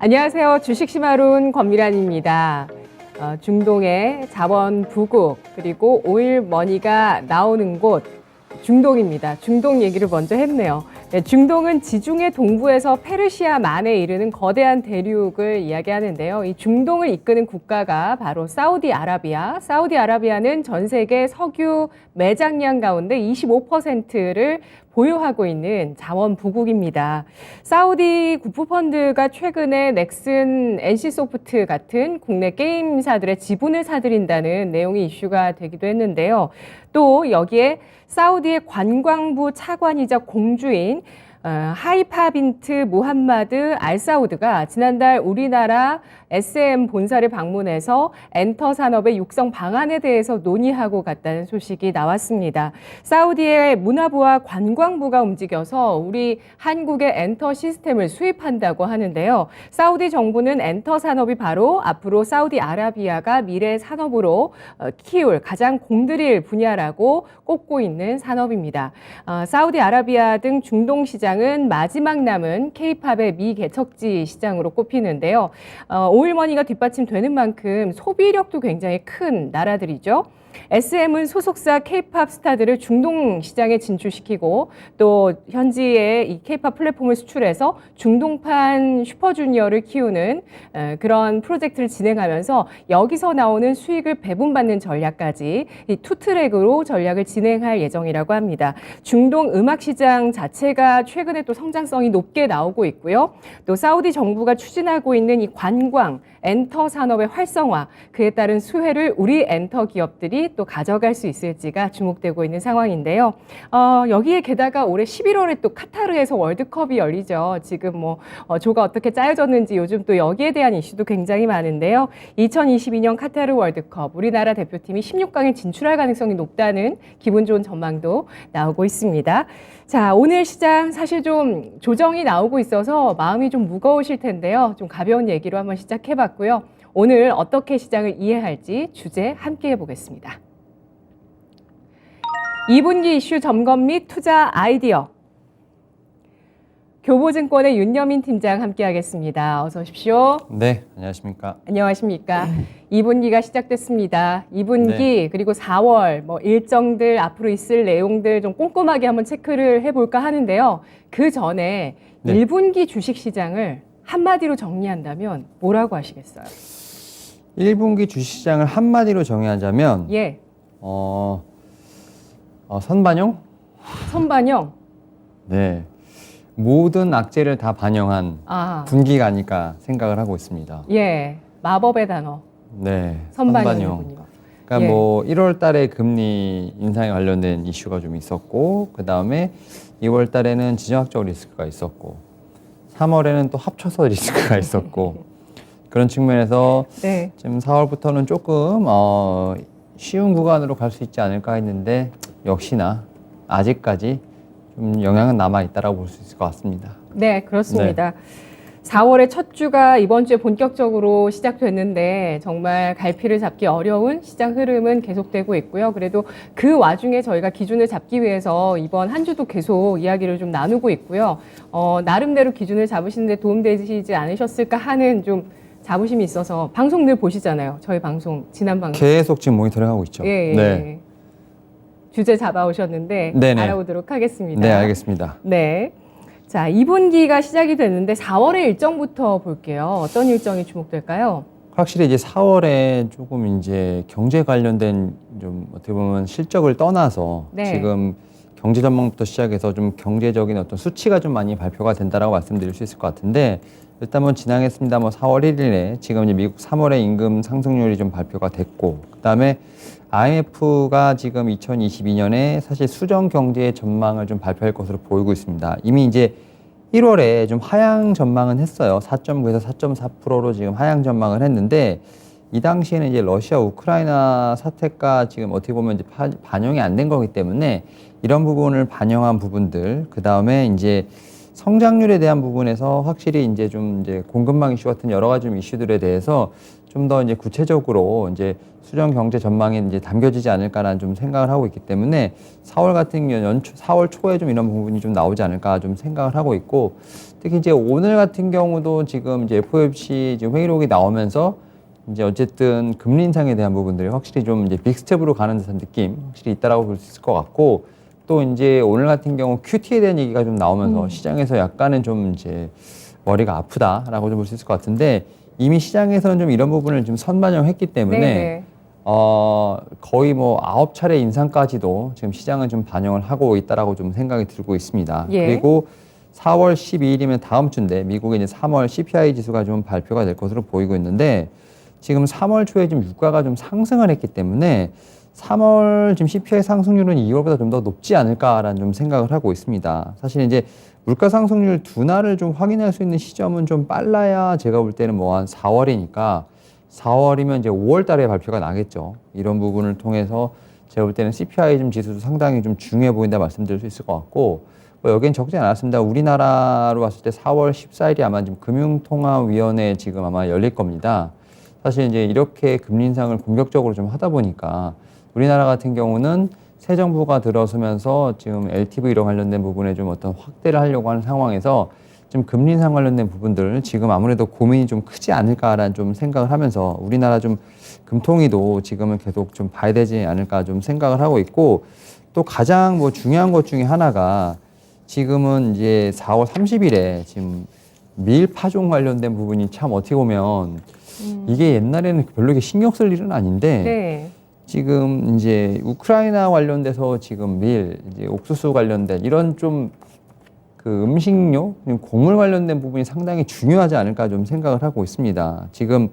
안녕하세요. 주식시마론 권미란입니다. 중동의 자원 부국 그리고 오일 머니가 나오는 곳 중동입니다. 중동 얘기를 먼저 했네요. 네, 중동은 지중해 동부에서 페르시아만에 이르는 거대한 대륙을 이야기하는데요. 이 중동을 이끄는 국가가 바로 사우디아라비아. 사우디아라비아는 전 세계 석유 매장량 가운데 25%를 보유하고 있는 자원 부국입니다. 사우디 국부펀드가 최근에 넥슨, NC소프트 같은 국내 게임사들의 지분을 사들인다는 내용이 이슈가 되기도 했는데요. 또 여기에 사우디의 관광부 차관이자 공주인 하이파 빈트 무함마드 알사우드가 지난달 우리나라 SM 본사를 방문해서 엔터 산업의 육성 방안에 대해서 논의하고 갔다는 소식이 나왔습니다. 사우디의 문화부와 관광부가 움직여서 우리 한국의 엔터 시스템을 수입한다고 하는데요. 사우디 정부는 엔터 산업이 바로 앞으로 사우디아라비아가 미래 산업으로 키울 가장 공들일 분야라고 꼽고 있는 산업입니다. 사우디아라비아 등 중동 시장은 마지막 남은 K-팝의 미개척지 시장으로 꼽히는데요. 오일머니가 뒷받침되는 만큼 소비력도 굉장히 큰 나라들이죠. SM은 소속사 K-팝 스타들을 중동 시장에 진출시키고 또 현지에 이 K-팝 플랫폼을 수출해서 중동판 슈퍼주니어를 키우는 그런 프로젝트를 진행하면서 여기서 나오는 수익을 배분받는 전략까지 이 투트랙으로 전략을 진행할 예정이라고 합니다. 중동 음악 시장 자체가 최근에 또 성장성이 높게 나오고 있고요. 또 사우디 정부가 추진하고 있는 이 관광, 엔터 산업의 활성화, 그에 따른 수혜를 우리 엔터 기업들이 또 가져갈 수 있을지가 주목되고 있는 상황인데요. 여기에 게다가 올해 11월에 또 카타르에서 월드컵이 열리죠. 지금 조가 어떻게 짜여졌는지 요즘 또 여기에 대한 이슈도 굉장히 많은데요. 2022년 카타르 월드컵 우리나라 대표팀이 16강에 진출할 가능성이 높다는 기분 좋은 전망도 나오고 있습니다. 자, 오늘 시장 사실 좀 조정이 나오고 있어서 마음이 좀 무거우실 텐데요. 좀 가벼운 얘기로 한번 시작해봤고요. 오늘 어떻게 시장을 이해할지 주제 함께 해보겠습니다. 2분기 이슈 점검 및 투자 아이디어. 교보증권의 윤여민 팀장 함께하겠습니다. 어서 오십시오. 네, 안녕하십니까. 안녕하십니까. 2분기가 시작됐습니다. 2분기 네. 그리고 4월 일정들 앞으로 있을 내용들 좀 꼼꼼하게 한번 체크를 해볼까 하는데요. 그 전에 네. 1분기 주식시장을 한마디로 정리한다면 뭐라고 하시겠어요? 1분기 주식시장을 한마디로 정의하자면 예, 선반영? 선반영. 네, 모든 악재를 다 반영한 아, 분기가 아닐까 생각을 하고 있습니다. 예, 마법의 단어. 네, 선반영이군요. 그러니까 예. 1월 달에 금리 인상에 관련된 이슈가 좀 있었고, 그 다음에 2월 달에는 지정학적 리스크가 있었고, 3월에는 또 합쳐서 리스크가 있었고, 그런 측면에서 네. 지금 4월부터는 조금 쉬운 구간으로 갈 수 있지 않을까 했는데 역시나 아직까지 좀 영향은 남아 있다라고 볼 수 있을 것 같습니다. 네, 그렇습니다. 4월의 첫 주가 이번 주에 본격적으로 시작됐는데 정말 갈피를 잡기 어려운 시장 흐름은 계속되고 있고요. 그래도 그 와중에 저희가 기준을 잡기 위해서 이번 한 주도 계속 이야기를 좀 나누고 있고요. 나름대로 기준을 잡으시는데 도움되시지 않으셨을까 하는 좀 자부심이 있어서 방송 늘 보시잖아요. 저희 방송, 지난 방송. 계속 지금 모니터링하고 있죠. 예, 예. 네. 주제 잡아오셨는데 네네. 알아보도록 하겠습니다. 네, 알겠습니다. 네. 자, 2분기가 시작이 됐는데 4월의 일정부터 볼게요. 어떤 일정이 주목될까요? 확실히 이제 4월에 조금 이제 경제 관련된 좀 어떻게 보면 실적을 떠나서 네. 지금 경제 전망부터 시작해서 좀 경제적인 어떤 수치가 좀 많이 발표가 된다라고 말씀드릴 수 있을 것 같은데 일단 지나겠습니다. 4월 1일에 지금 이제 미국 3월의 임금 상승률이 좀 발표가 됐고 그다음에 IMF가 지금 2022년에 사실 수정 경제 전망을 좀 발표할 것으로 보이고 있습니다. 이미 이제 1월에 좀 하향 전망은 했어요. 4.9에서 4.4%로 지금 하향 전망을 했는데 이 당시에는 이제 러시아 우크라이나 사태가 지금 어떻게 보면 이제 반영이 안 된 거기 때문에 이런 부분을 반영한 부분들 그다음에 이제 성장률에 대한 부분에서 확실히 이제 좀 이제 공급망 이슈 같은 여러 가지 좀 이슈들에 대해서 좀 더 이제 구체적으로 이제 수정 경제 전망에 이제 담겨지지 않을까라는 좀 생각을 하고 있기 때문에 4월 같은 경우 4월 초에 좀 이런 부분이 좀 나오지 않을까 좀 생각을 하고 있고 특히 이제 오늘 같은 경우도 지금 이제 FOMC 지금 회의록이 나오면서 이제 어쨌든 금리 인상에 대한 부분들이 확실히 좀 이제 빅스텝으로 가는 듯한 느낌 확실히 있다라고 볼 수 있을 것 같고, 또 이제 오늘 같은 경우 QT에 대한 얘기가 좀 나오면서 시장에서 약간은 좀 이제 머리가 아프다라고 좀 볼 수 있을 것 같은데, 이미 시장에서는 좀 이런 부분을 좀 선반영했기 때문에 네네. 거의 뭐 9차례 인상까지도 지금 시장은 좀 반영을 하고 있다라고 좀 생각이 들고 있습니다. 예. 그리고 4월 12일이면 다음 주인데 미국의 이제 3월 CPI 지수가 좀 발표가 될 것으로 보이고 있는데, 지금 3월 초에 좀 유가가 좀 상승을 했기 때문에 3월 지금 CPI 상승률은 2월보다 좀 더 높지 않을까라는 좀 생각을 하고 있습니다. 사실 이제 물가 상승률 둔화를 좀 확인할 수 있는 시점은 좀 빨라야 제가 볼 때는 뭐 한 4월이니까 4월이면 이제 5월 달에 발표가 나겠죠. 이런 부분을 통해서 제가 볼 때는 CPI 좀 지수도 상당히 좀 중요해 보인다 말씀드릴 수 있을 것 같고, 뭐 여기는 적지 않았습니다. 우리나라로 봤을 때 4월 14일이 아마 지금 금융통화위원회 지금 아마 열릴 겁니다. 사실 이제 이렇게 금리 인상을 공격적으로 좀 하다 보니까 우리나라 같은 경우는 새 정부가 들어서면서 지금 LTV로 관련된 부분에 좀 어떤 확대를 하려고 하는 상황에서 좀 금리 인상 관련된 부분들 지금 아무래도 고민이 좀 크지 않을까라는 좀 생각을 하면서 우리나라 좀 금통위도 지금은 계속 좀 봐야 되지 않을까 좀 생각을 하고 있고, 또 가장 뭐 중요한 것 중에 하나가 지금은 이제 4월 30일에 지금 밀 파종 관련된 부분이 참 어떻게 보면 이게 옛날에는 별로 이렇게 신경 쓸 일은 아닌데 네. 지금 이제 우크라이나 관련돼서 지금 밀, 이제 옥수수 관련된 이런 좀 그 음식료, 곡물 관련된 부분이 상당히 중요하지 않을까 좀 생각을 하고 있습니다. 지금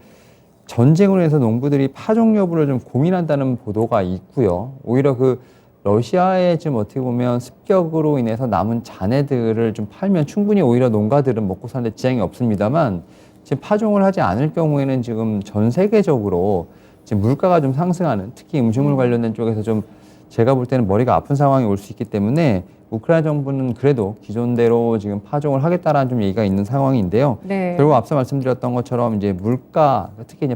전쟁으로 해서 농부들이 파종 여부를 좀 고민한다는 보도가 있고요. 오히려 그 러시아의 지금 어떻게 보면 습격으로 인해서 남은 잔해들을 좀 팔면 충분히 오히려 농가들은 먹고 사는데 지장이 없습니다만, 지금 파종을 하지 않을 경우에는 지금 전 세계적으로 지금 물가가 좀 상승하는, 특히 음식물 관련된 쪽에서 좀 제가 볼 때는 머리가 아픈 상황이 올 수 있기 때문에 우크라이나 정부는 그래도 기존대로 지금 파종을 하겠다라는 좀 얘기가 있는 상황인데요. 네. 결국 앞서 말씀드렸던 것처럼 이제 물가, 특히 이제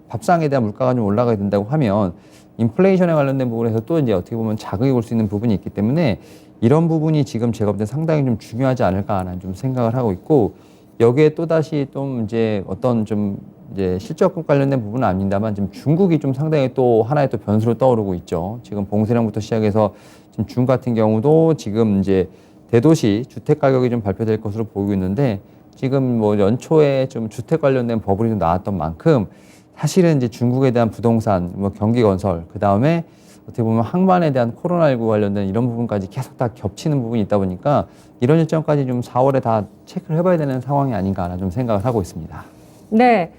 밥상에 대한 물가가 좀 올라가게 된다고 하면 인플레이션에 관련된 부분에서 또 이제 어떻게 보면 자극이 올 수 있는 부분이 있기 때문에 이런 부분이 지금 제가 볼 때 상당히 좀 중요하지 않을까라는 좀 생각을 하고 있고, 여기에 또 다시 좀 이제 어떤 좀 이제 실적과 관련된 부분은 아닙니다만 지금 중국이 좀 상당히 또 하나의 또 변수로 떠오르고 있죠. 지금 봉쇄령부터 시작해서 지금 중국 같은 경우도 지금 이제 대도시 주택 가격이 좀 발표될 것으로 보이고 있는데, 지금 뭐 연초에 좀 주택 관련된 버블이 좀 나왔던 만큼 사실은 이제 중국에 대한 부동산, 뭐 경기 건설, 그 다음에 어떻게 보면 항만에 대한 코로나19 관련된 이런 부분까지 계속 다 겹치는 부분이 있다 보니까 이런 일정까지 좀 4월에 다 체크를 해봐야 되는 상황이 아닌가라는 좀 생각을 하고 있습니다. 네.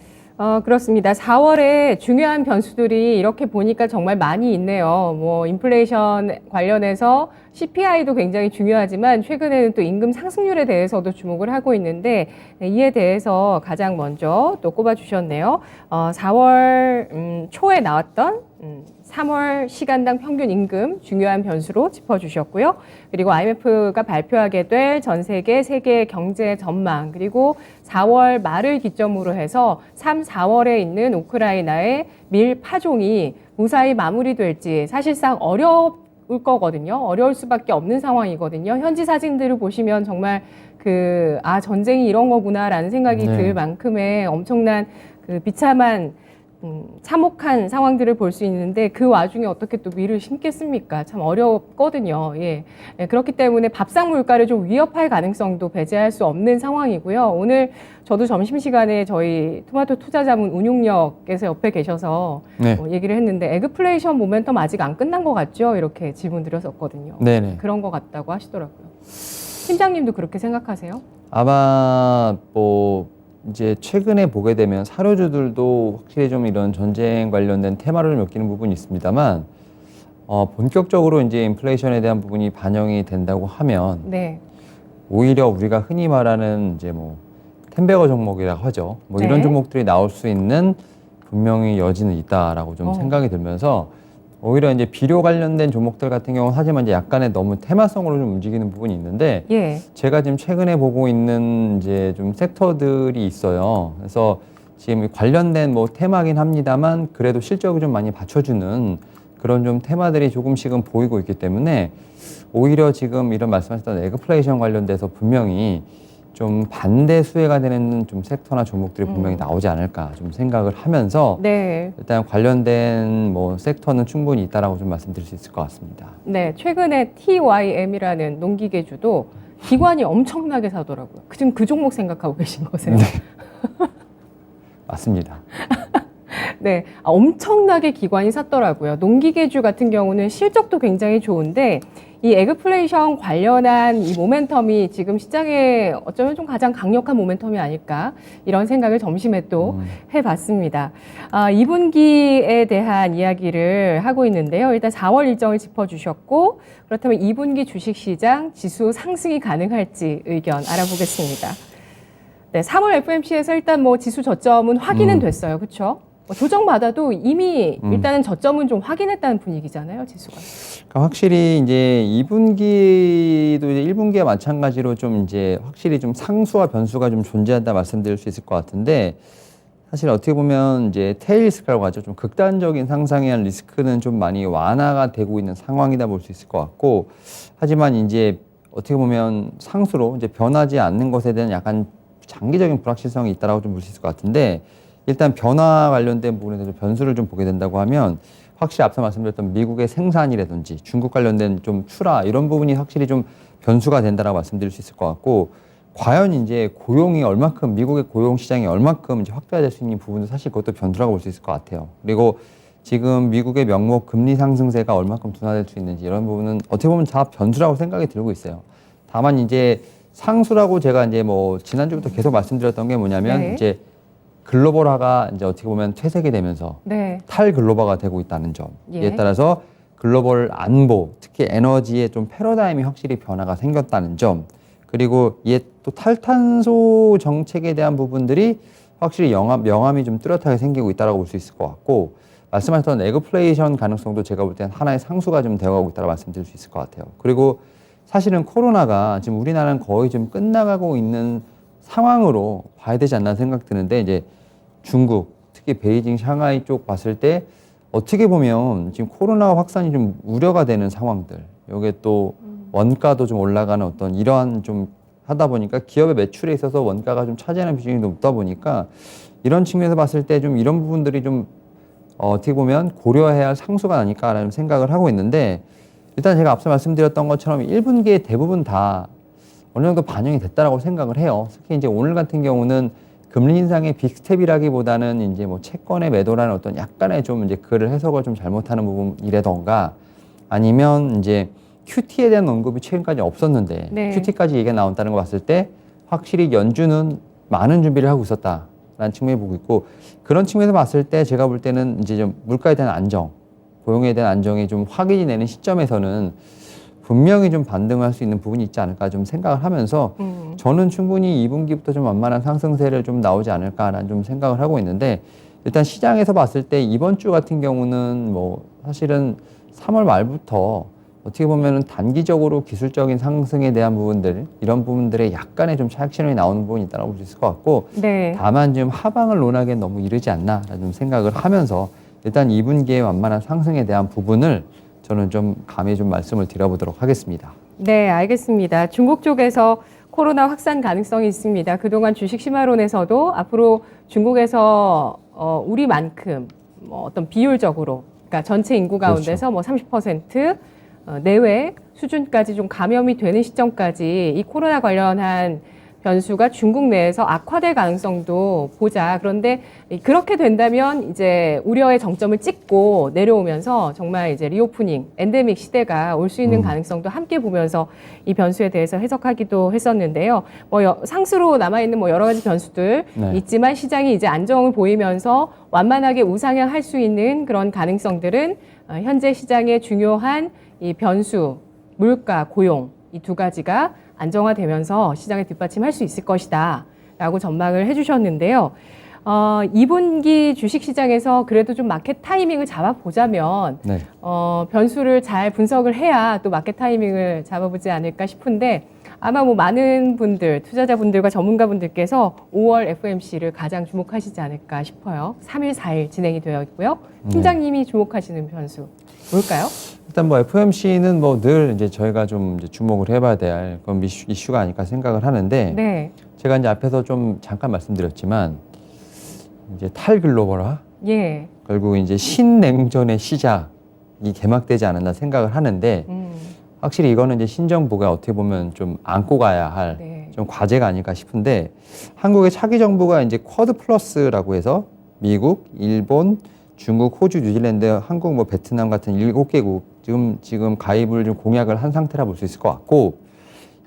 그렇습니다. 4월에 중요한 변수들이 이렇게 보니까 정말 많이 있네요. 뭐, 인플레이션 관련해서 CPI도 굉장히 중요하지만 최근에는 또 임금 상승률에 대해서도 주목을 하고 있는데, 이에 대해서 가장 먼저 또 꼽아주셨네요. 4월 초에 나왔던 3월 시간당 평균 임금 중요한 변수로 짚어주셨고요. 그리고 IMF가 발표하게 될 전 세계 경제 전망, 그리고 4월 말을 기점으로 해서 3, 4월에 있는 우크라이나의 밀 파종이 무사히 마무리될지 사실상 어려울 거거든요. 어려울 수밖에 없는 상황이거든요. 현지 사진들을 보시면 정말 전쟁이 이런 거구나라는 생각이 네. 들 만큼의 엄청난 그 비참한 참혹한 상황들을 볼 수 있는데, 그 와중에 어떻게 또 밀을 심겠습니까? 참 어렵거든요. 예. 그렇기 때문에 밥상 물가를 좀 위협할 가능성도 배제할 수 없는 상황이고요. 오늘 저도 점심시간에 저희 토마토 투자자문 운용력에서 옆에 계셔서 네. 얘기를 했는데, 에그플레이션 모멘텀 아직 안 끝난 것 같죠? 이렇게 질문 드렸었거든요. 네네. 그런 것 같다고 하시더라고요. 팀장님도 그렇게 생각하세요? 아마 뭐 이제 최근에 보게 되면 사료주들도 확실히 좀 이런 전쟁 관련된 테마를 좀 엮이는 부분이 있습니다만, 본격적으로 이제 인플레이션에 대한 부분이 반영이 된다고 하면 네. 오히려 우리가 흔히 말하는 이제 뭐 템베거 종목이라고 하죠. 뭐 네. 이런 종목들이 나올 수 있는 분명히 여지는 있다라고 좀 생각이 들면서, 오히려 이제 비료 관련된 종목들 같은 경우는 하지만 이제 약간의 너무 테마성으로 좀 움직이는 부분이 있는데, 예. 제가 지금 최근에 보고 있는 이제 좀 섹터들이 있어요. 그래서 지금 관련된 뭐 테마긴 합니다만 그래도 실적을 좀 많이 받쳐주는 그런 좀 테마들이 조금씩은 보이고 있기 때문에, 오히려 지금 이런 말씀하셨던 에그플레이션 관련돼서 분명히 좀 반대 수혜가 되는 좀 섹터나 종목들이 분명히 나오지 않을까 좀 생각을 하면서 네. 일단 관련된 뭐 섹터는 충분히 있다라고 좀 말씀드릴 수 있을 것 같습니다. 네, 최근에 TYM이라는 농기계주도 기관이 엄청나게 사더라고요. 지금 그 종목 생각하고 계신 거세요? 맞습니다. 네, 엄청나게 기관이 샀더라고요. 농기계주 같은 경우는 실적도 굉장히 좋은데 이 에그플레이션 관련한 이 모멘텀이 지금 시장에 어쩌면 좀 가장 강력한 모멘텀이 아닐까 이런 생각을 점심에 또 해봤습니다. 2분기에 대한 이야기를 하고 있는데요. 일단 4월 일정을 짚어주셨고 그렇다면 2분기 주식시장 지수 상승이 가능할지 의견 알아보겠습니다. 네, 3월 FMC에서 일단 뭐 지수 저점은 확인은 됐어요. 그렇죠? 조정받아도 이미 일단은 저점은 좀 확인했다는 분위기잖아요, 지수가. 그러니까 확실히 이제 2분기도 이제 1분기와 마찬가지로 좀 이제 확실히 좀 상수와 변수가 좀 존재한다 말씀드릴 수 있을 것 같은데 사실 어떻게 보면 이제 테일 리스크라고 하죠. 좀 극단적인 상상에 대한 리스크는 좀 많이 완화가 되고 있는 상황이다 볼 수 있을 것 같고 하지만 이제 어떻게 보면 상수로 이제 변하지 않는 것에 대한 약간 장기적인 불확실성이 있다라고 좀 볼 수 있을 것 같은데 일단 변화 관련된 부분에서 좀 변수를 좀 보게 된다고 하면 확실히 앞서 말씀드렸던 미국의 생산이라든지 중국 관련된 좀 출하 이런 부분이 확실히 좀 변수가 된다라고 말씀드릴 수 있을 것 같고 과연 이제 고용이 얼마큼 미국의 고용 시장이 얼마큼 이제 확대될 수 있는 부분도 사실 그것도 변수라고 볼 수 있을 것 같아요. 그리고 지금 미국의 명목 금리 상승세가 얼마큼 둔화될 수 있는지 이런 부분은 어떻게 보면 다 변수라고 생각이 들고 있어요. 다만 이제 상수라고 제가 이제 뭐 지난주부터 계속 말씀드렸던 게 뭐냐면 네. 이제 글로벌화가 이제 어떻게 보면 퇴색이 되면서 네. 탈글로벌화가 되고 있다는 점. 예. 이에 따라서 글로벌 안보, 특히 에너지의 좀 패러다임이 확실히 변화가 생겼다는 점. 그리고 이에 또 탈탄소 정책에 대한 부분들이 확실히 영함이 좀 뚜렷하게 생기고 있다고 볼 수 있을 것 같고 말씀하셨던 에그플레이션 가능성도 제가 볼 때는 하나의 상수가 좀 되어가고 있다고 말씀드릴 수 있을 것 같아요. 그리고 사실은 코로나가 지금 우리나라는 거의 좀 끝나가고 있는 상황으로 봐야 되지 않나 생각 드는데 이제 중국 특히 베이징, 샹하이 쪽 봤을 때 어떻게 보면 지금 코로나 확산이 좀 우려가 되는 상황들 여기에 또 원가도 좀 올라가는 어떤 이러한 좀 하다 보니까 기업의 매출에 있어서 원가가 좀 차지하는 비중이 높다 보니까 이런 측면에서 봤을 때 좀 이런 부분들이 좀 어떻게 보면 고려해야 할 상수가 아닐까라는 생각을 하고 있는데 일단 제가 앞서 말씀드렸던 것처럼 1분기에 대부분 다 어느 정도 반영이 됐다라고 생각을 해요. 특히 이제 오늘 같은 경우는 금리 인상의 빅스텝이라기보다는 이제 뭐 채권의 매도라는 어떤 약간의 좀 이제 그를 해석을 좀 잘못하는 부분이라던가 아니면 이제 QT에 대한 언급이 최근까지 없었는데 네. QT까지 얘기가 나온다는 거 봤을 때 확실히 연준은 많은 준비를 하고 있었다라는 측면을 보고 있고 그런 측면에서 봤을 때 제가 볼 때는 이제 좀 물가에 대한 안정, 고용에 대한 안정이 좀 확인이 되는 시점에서는 분명히 좀 반등을 할 수 있는 부분이 있지 않을까 좀 생각을 하면서 저는 충분히 2분기부터 좀 완만한 상승세를 좀 나오지 않을까라는 좀 생각을 하고 있는데 일단 시장에서 봤을 때 이번 주 같은 경우는 뭐 사실은 3월 말부터 어떻게 보면은 단기적으로 기술적인 상승에 대한 부분들 이런 부분들에 약간의 좀 차익 실현이 나오는 부분이 있다고 볼 수 있을 것 같고 네. 다만 지금 하방을 논하기엔 너무 이르지 않나라는 좀 생각을 하면서 일단 2분기의 완만한 상승에 대한 부분을 저는 좀 감히 좀 말씀을 드려보도록 하겠습니다. 네, 알겠습니다. 중국 쪽에서 코로나 확산 가능성이 있습니다. 그동안 주식 심화론에서도 앞으로 중국에서 우리만큼 뭐 어떤 비율적으로, 그러니까 전체 인구 가운데서 뭐 30% 내외 수준까지 좀 감염이 되는 시점까지 이 코로나 관련한 변수가 중국 내에서 악화될 가능성도 보자. 그런데 그렇게 된다면 이제 우려의 정점을 찍고 내려오면서 정말 이제 리오프닝, 엔데믹 시대가 올 수 있는 가능성도 함께 보면서 이 변수에 대해서 해석하기도 했었는데요. 뭐 상수로 남아있는 뭐 여러 가지 변수들 있지만 시장이 이제 안정을 보이면서 완만하게 우상향할 수 있는 그런 가능성들은 현재 시장의 중요한 이 변수, 물가, 고용 이 두 가지가 안정화되면서 시장을 뒷받침할 수 있을 것이다 라고 전망을 해주셨는데요. 2분기 주식시장에서 그래도 좀 마켓 타이밍을 잡아보자면 변수를 잘 분석을 해야 또 마켓 타이밍을 잡아보지 않을까 싶은데 아마 뭐 많은 분들, 투자자분들과 전문가분들께서 5월 FMC를 가장 주목하시지 않을까 싶어요. 3일, 4일 진행이 되어 있고요. 팀장님이 주목하시는 변수 뭘까요? 일단 뭐 FOMC는 뭐 늘 이제 저희가 좀 이제 주목을 해봐야 될 그런 이슈가 아닐까 생각을 하는데 네. 제가 이제 앞에서 좀 잠깐 말씀드렸지만 이제 탈글로벌화 예. 결국 이제 신냉전의 시작이 개막되지 않았나 생각을 하는데 확실히 이거는 이제 신정부가 어떻게 보면 좀 안고 가야 할 좀 네. 과제가 아닐까 싶은데 한국의 차기 정부가 이제 쿼드 플러스라고 해서 미국, 일본, 중국, 호주, 뉴질랜드, 한국, 뭐 베트남 같은 7개국 지금 가입을 좀 공약을 한 상태라 볼 수 있을 것 같고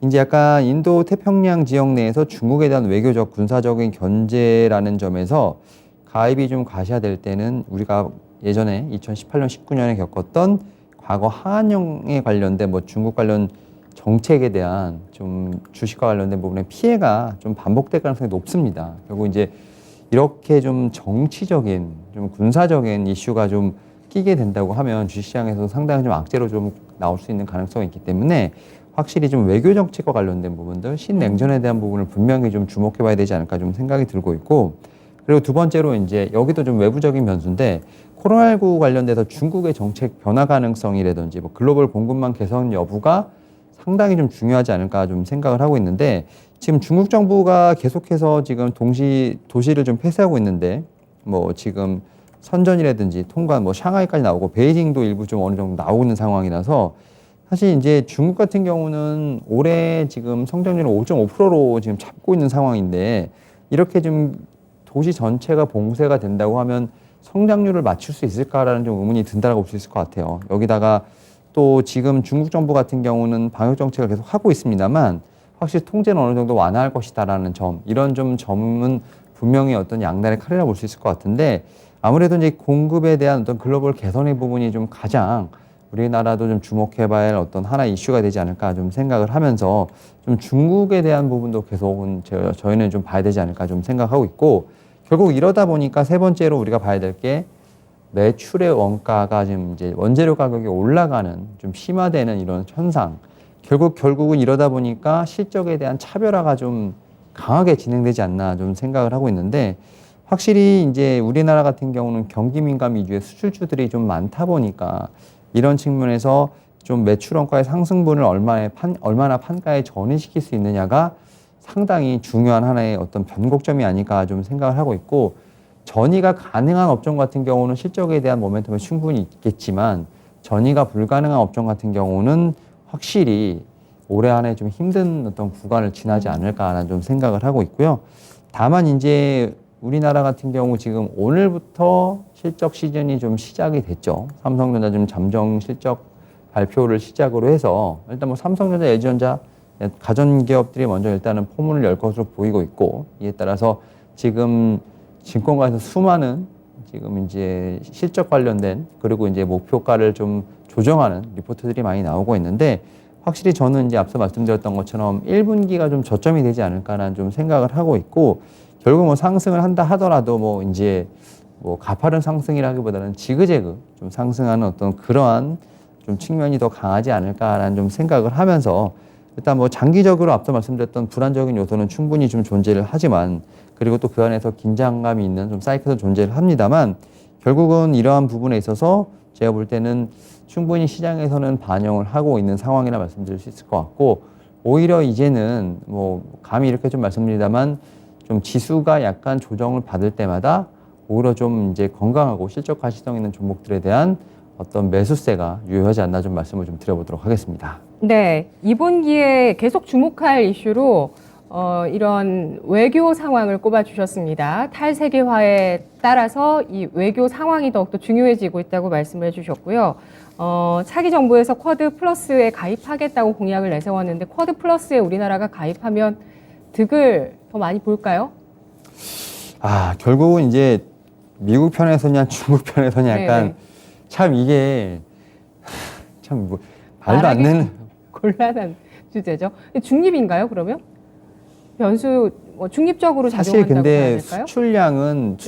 이제 약간 인도 태평양 지역 내에서 중국에 대한 외교적 군사적인 견제라는 점에서 가입이 좀 가시화될 때는 우리가 예전에 2018년, 19년에 겪었던 과거 하한령에 관련된 뭐 중국 관련 정책에 대한 좀 주식과 관련된 부분에 피해가 좀 반복될 가능성이 높습니다. 결국 이제 이렇게 좀 정치적인, 좀 군사적인 이슈가 좀 끼게 된다고 하면 주식시장에서 상당히 좀 악재로 좀 나올 수 있는 가능성이 있기 때문에 확실히 좀 외교 정책과 관련된 부분들, 신냉전에 대한 부분을 분명히 좀 주목해 봐야 되지 않을까 좀 생각이 들고 있고 그리고 두 번째로 이제 여기도 좀 외부적인 변수인데 코로나19 관련돼서 중국의 정책 변화 가능성이라든지 뭐 글로벌 공급망 개선 여부가 상당히 좀 중요하지 않을까 좀 생각을 하고 있는데 지금 중국 정부가 계속해서 지금 도시를 좀 폐쇄하고 있는데 뭐 지금 선전이라든지 통관 뭐 샹하이까지 나오고 베이징도 일부 좀 어느 정도 나오고 있는 상황이라서 사실 이제 중국 같은 경우는 올해 지금 성장률을 5.5%로 지금 잡고 있는 상황인데 이렇게 좀 도시 전체가 봉쇄가 된다고 하면 성장률을 맞출 수 있을까라는 좀 의문이 든다고 볼 수 있을 것 같아요. 여기다가 또 지금 중국 정부 같은 경우는 방역 정책을 계속 하고 있습니다만 확실히 통제는 어느 정도 완화할 것이다라는 점 이런 좀 점은 분명히 어떤 양날의 칼이라 볼 수 있을 것 같은데 아무래도 이제 공급에 대한 어떤 글로벌 개선의 부분이 좀 가장 우리나라도 좀 주목해봐야 할 어떤 하나의 이슈가 되지 않을까 좀 생각을 하면서 좀 중국에 대한 부분도 계속은 저희는 좀 봐야 되지 않을까 좀 생각하고 있고 결국 이러다 보니까 세 번째로 우리가 봐야 될 게 매출의 원가가 지금 이제 원재료 가격이 올라가는 좀 심화되는 이런 현상. 결국은 이러다 보니까 실적에 대한 차별화가 좀 강하게 진행되지 않나 좀 생각을 하고 있는데 확실히 이제 우리나라 같은 경우는 경기 민감 위주의 수출주들이 좀 많다 보니까 이런 측면에서 좀 매출 원가의 상승분을 얼마나 판가에 전이시킬 수 있느냐가 상당히 중요한 하나의 어떤 변곡점이 아닐까 좀 생각을 하고 있고 전이가 가능한 업종 같은 경우는 실적에 대한 모멘텀이 충분히 있겠지만 전이가 불가능한 업종 같은 경우는 확실히 올해 안에 좀 힘든 어떤 구간을 지나지 않을까라는 좀 생각을 하고 있고요. 다만 이제 우리나라 같은 경우 지금 오늘부터 실적 시즌이 좀 시작이 됐죠. 삼성전자 좀 잠정 실적 발표를 시작으로 해서 일단 뭐 삼성전자, LG전자 가전기업들이 먼저 일단은 포문을 열 것으로 보이고 있고 이에 따라서 지금 증권가에서 수많은 지금 이제 실적 관련된 그리고 이제 목표가를 좀 조정하는 리포트들이 많이 나오고 있는데 확실히 저는 이제 앞서 말씀드렸던 것처럼 1분기가 좀 저점이 되지 않을까라는 좀 생각을 하고 있고 결국 뭐 상승을 한다 하더라도 뭐 이제 뭐 가파른 상승이라기보다는 지그재그 좀 상승하는 어떤 그러한 좀 측면이 더 강하지 않을까라는 좀 생각을 하면서 일단 뭐 장기적으로 앞서 말씀드렸던 불안적인 요소는 충분히 좀 존재를 하지만 그리고 또 그 안에서 긴장감이 있는 좀 사이클도 존재를 합니다만 결국은 이러한 부분에 있어서 제가 볼 때는 충분히 시장에서는 반영을 하고 있는 상황이라 말씀드릴 수 있을 것 같고 오히려 이제는 뭐 감히 이렇게 좀 말씀드리다만 좀 지수가 약간 조정을 받을 때마다 오히려 좀 이제 건강하고 실적 가시성 있는 종목들에 대한 어떤 매수세가 유효하지 않나 좀 말씀을 좀 드려보도록 하겠습니다. 네, 이번 기회에 계속 주목할 이슈로 이런 외교 상황을 꼽아주셨습니다. 탈세계화에 따라서 이 외교 상황이 더욱더 중요해지고 있다고 말씀을 해주셨고요. 차기 정부에서 쿼드 플러스에 가입하겠다고 공약을 내세웠는데 쿼드 플러스에 우리나라가 가입하면 득을 더 많이 볼까요? 결국은 이제 미국 편에서냐 중국 편에서냐 약간 네네. 참 이게 참 뭐 말도 안 되는 곤란한 주제죠. 중립인가요, 그러면? 변수, 중립적으로 사실 작용한다고 해야 근데 될까요? 수출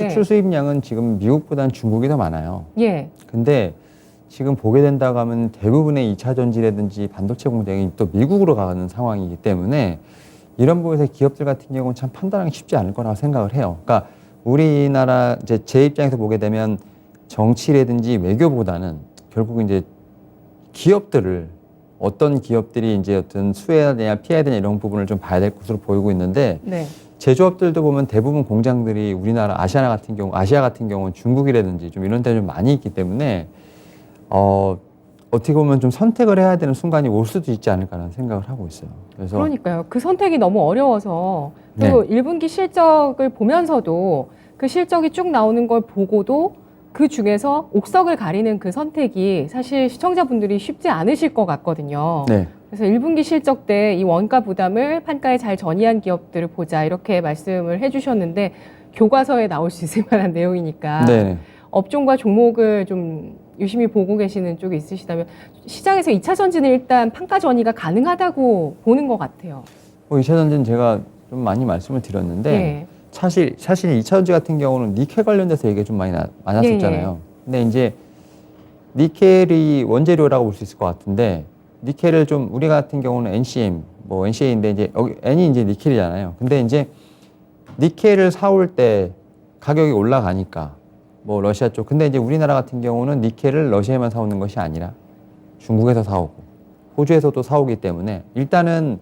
네. 수입량은 지금 미국보다는 중국이 더 많아요. 예. 근데 지금 보게 된다고 하면 대부분의 2차 전지라든지 반도체 공장이 또 미국으로 가는 상황이기 때문에 이런 부분에서 기업들 같은 경우는 참 판단하기 쉽지 않을 거라고 생각을 해요. 그러니까 우리나라 제 입장에서 보게 되면 정치라든지 외교보다는 결국 이제 기업들을 어떤 기업들이 이제 어떤 수혜해야 되냐 피해야 되냐 이런 부분을 좀 봐야 될 것으로 보이고 있는데 네. 제조업들도 보면 대부분 공장들이 우리나라 아시아 같은 경우는 중국이라든지 좀 이런 데 좀 많이 있기 때문에 어떻게 보면 좀 선택을 해야 되는 순간이 올 수도 있지 않을까라는 생각을 하고 있어요. 그래서 그러니까요. 그 선택이 너무 어려워서 또 네. 1분기 실적을 보면서도 그 실적이 쭉 나오는 걸 보고도 그 중에서 옥석을 가리는 그 선택이 사실 시청자분들이 쉽지 않으실 것 같거든요. 네. 그래서 1분기 실적 때 이 원가 부담을 판가에 잘 전이한 기업들을 보자 이렇게 말씀을 해주셨는데 교과서에 나올 수 있을 만한 내용이니까 네. 업종과 종목을 좀 유심히 보고 계시는 쪽이 있으시다면 시장에서 2차 전지는 일단 판가 전이가 가능하다고 보는 것 같아요. 2차 전지는 제가 좀 많이 말씀을 드렸는데 네. 사실 2차 전지 같은 경우는 니켈 관련돼서 얘기가 좀 많았었잖아요. 근데 이제 니켈이 원재료라고 볼 수 있을 것 같은데 니켈을 좀 우리 같은 경우는 NCM, 뭐 NCA인데 이제 여기 N이 이제 니켈이잖아요. 근데 이제 니켈을 사올 때 가격이 올라가니까 뭐 러시아 쪽. 근데 이제 우리나라 같은 경우는 니켈을 러시아에만 사오는 것이 아니라 중국에서 사오고 호주에서도 사오기 때문에 일단은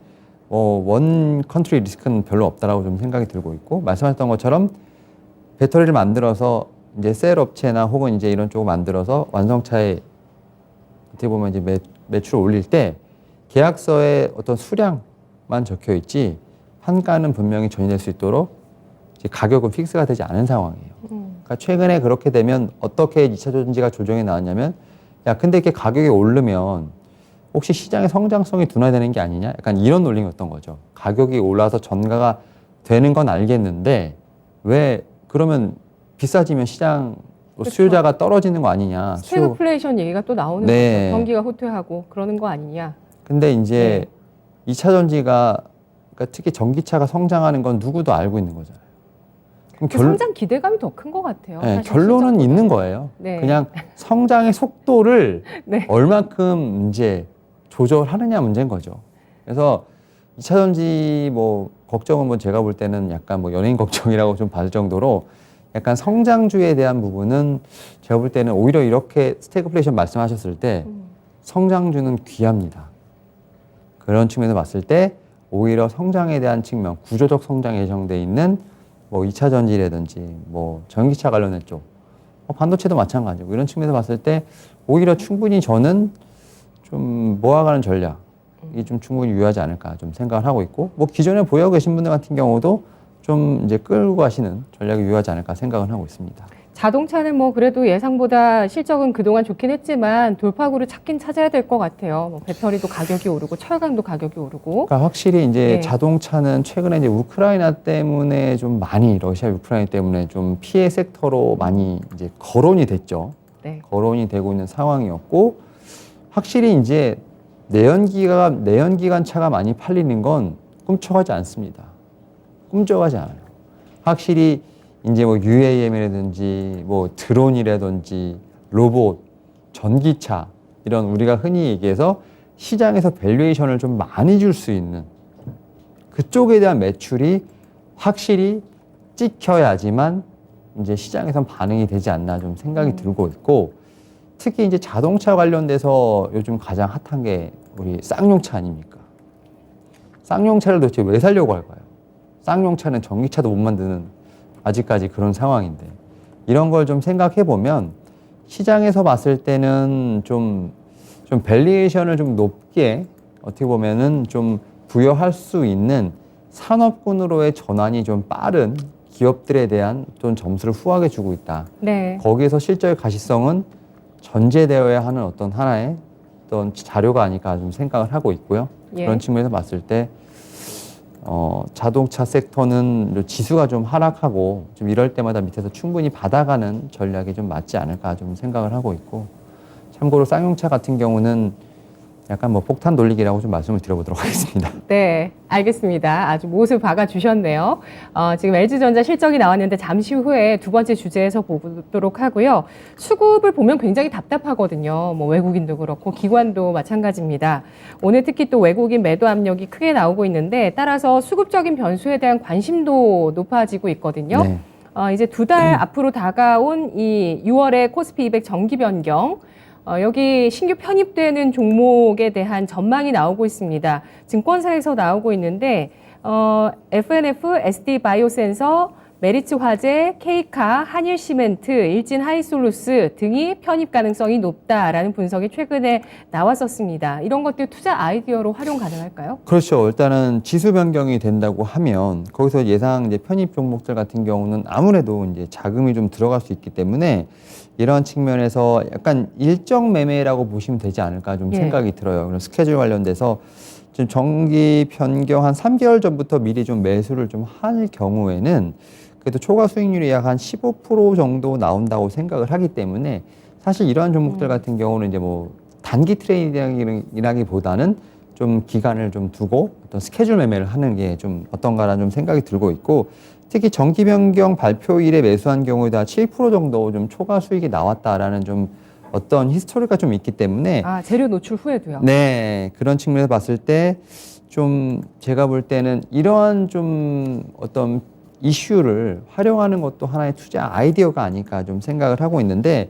원 컨트리 리스크는 별로 없다라고 좀 생각이 들고 있고 말씀하셨던 것처럼 배터리를 만들어서 이제 셀 업체나 혹은 이제 이런 쪽을 만들어서 완성차에 어떻게 보면 이제 매출을 올릴 때 계약서에 어떤 수량만 적혀 있지 판가는 분명히 전이될 수 있도록 이제 가격은 픽스가 되지 않은 상황이에요. 그러니까 최근에 그렇게 되면 어떻게 2차 전지가 조정이 나왔냐면 야 근데 이렇게 가격이 오르면 혹시 시장의 성장성이 둔화되는 게 아니냐? 약간 이런 논리였던 거죠. 가격이 올라서 전가가 되는 건 알겠는데 왜 그러면 비싸지면 시장 그렇죠. 수요자가 떨어지는 거 아니냐? 스태그플레이션 얘기가 또 나오는 네. 거죠. 경기가 후퇴하고 그러는 거 아니냐. 근데 이제 네. 2차 전지가 그러니까 특히 전기차가 성장하는 건 누구도 알고 있는 거잖아요. 그럼 그 성장 기대감이 더 큰 것 같아요. 네, 사실 결론은 실적보다는. 있는 거예요. 네. 그냥 성장의 속도를 네. 얼만큼 이제 조절하느냐 문제인 거죠. 그래서 2차 전지 뭐 걱정은 뭐 제가 볼 때는 약간 뭐 연예인 걱정이라고 좀 받을 정도로 약간 성장주에 대한 부분은 제가 볼 때는 오히려 이렇게 스태그플레이션 말씀하셨을 때 성장주는 귀합니다. 그런 측면에서 봤을 때 오히려 성장에 대한 측면, 구조적 성장이 예정돼 있는 뭐 2차 전지라든지 뭐 전기차 관련된 쪽, 반도체도 마찬가지고 이런 측면에서 봤을 때 오히려 충분히 저는 좀 모아가는 전략이 좀 충분히 유효하지 않을까 좀 생각을 하고 있고 뭐 기존에 보유하고 계신 분들 같은 경우도 좀 이제 끌고 가시는 전략이 유효하지 않을까 생각을 하고 있습니다. 자동차는 뭐 그래도 예상보다 실적은 그동안 좋긴 했지만 돌파구를 찾긴 찾아야 될 것 같아요. 뭐 배터리도 가격이 오르고 철강도 가격이 오르고. 그러니까 확실히 이제 네. 자동차는 최근에 이제 우크라이나 때문에 좀 많이 러시아 우크라이나 때문에 좀 피해 섹터로 많이 이제 거론이 됐죠. 네. 거론이 되고 있는 상황이었고 확실히 이제 내연기관 차가 많이 팔리는 건 꿈쩍하지 않습니다. 꿈쩍하지 않아요. 확실히 이제 뭐 UAM이라든지 뭐 드론이라든지 로봇, 전기차 이런 우리가 흔히 얘기해서 시장에서 밸류에이션을 좀 많이 줄 수 있는 그쪽에 대한 매출이 확실히 찍혀야지만 이제 시장에선 반응이 되지 않나 좀 생각이 들고 있고 특히 이제 자동차 관련돼서 요즘 가장 핫한 게 우리 쌍용차 아닙니까? 쌍용차를 도대체 왜 살려고 할까요? 쌍용차는 전기차도 못 만드는 아직까지 그런 상황인데 이런 걸 좀 생각해 보면 시장에서 봤을 때는 좀 밸류에이션을 좀 높게 어떻게 보면은 좀 부여할 수 있는 산업군으로의 전환이 좀 빠른 기업들에 대한 좀 점수를 후하게 주고 있다. 네. 거기에서 실적의 가시성은 전제되어야 하는 어떤 하나의 어떤 자료가 아닐까 좀 생각을 하고 있고요. 예. 그런 측면에서 봤을 때 자동차 섹터는 지수가 좀 하락하고 좀 이럴 때마다 밑에서 충분히 받아가는 전략이 좀 맞지 않을까 좀 생각을 하고 있고 참고로 쌍용차 같은 경우는 약간 뭐 폭탄 돌리기라고 좀 말씀을 드려보도록 하겠습니다. 네, 알겠습니다. 아주 못을 박아주셨네요. 지금 LG전자 실적이 나왔는데 잠시 후에 두 번째 주제에서 보도록 하고요. 수급을 보면 굉장히 답답하거든요. 뭐 외국인도 그렇고 기관도 마찬가지입니다. 오늘 특히 또 외국인 매도 압력이 크게 나오고 있는데 따라서 수급적인 변수에 대한 관심도 높아지고 있거든요. 네. 이제 두 달 앞으로 다가온 이 6월의 코스피 200 정기 변경 여기 신규 편입되는 종목에 대한 전망이 나오고 있습니다. 증권사에서 나오고 있는데 FNF, SD 바이오센서, 메리츠 화재, K카, 한일시멘트, 일진 하이솔루스 등이 편입 가능성이 높다라는 분석이 최근에 나왔었습니다. 이런 것들 투자 아이디어로 활용 가능할까요? 그렇죠. 일단은 지수 변경이 된다고 하면 거기서 예상 이제 편입 종목들 같은 경우는 아무래도 이제 자금이 좀 들어갈 수 있기 때문에 이러한 측면에서 약간 일정 매매라고 보시면 되지 않을까 좀 예. 생각이 들어요. 그래서 스케줄 관련돼서 지금 정기 변경 한 3개월 전부터 미리 좀 매수를 좀 할 경우에는 그래도 초과 수익률이 약 한 15% 정도 나온다고 생각을 하기 때문에 사실 이러한 종목들 같은 경우는 이제 뭐 단기 트레이딩이라기보다는 좀 기간을 좀 두고 어떤 스케줄 매매를 하는 게 좀 어떤가라는 좀 생각이 들고 있고 특히 정기 변경 발표일에 매수한 경우에도 7% 정도 좀 초과 수익이 나왔다라는 좀 어떤 히스토리가 좀 있기 때문에 재료 노출 후에도요. 네, 그런 측면에서 봤을 때 좀 제가 볼 때는 이러한 좀 어떤 이슈를 활용하는 것도 하나의 투자 아이디어가 아닐까 좀 생각을 하고 있는데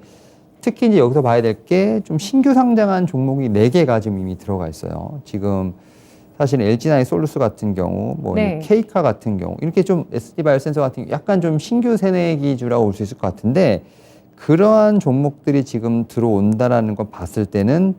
특히 이제 여기서 봐야 될 게 좀 신규 상장한 종목이 4개가 지금 이미 들어가 있어요. 지금 사실 LG나이솔루스 같은 경우, 뭐 네. K카 같은 경우 이렇게 좀 SD바이오센서 같은 경우 약간 좀 신규 새내기주라고 볼 수 있을 것 같은데 그러한 종목들이 지금 들어온다라는 걸 봤을 때는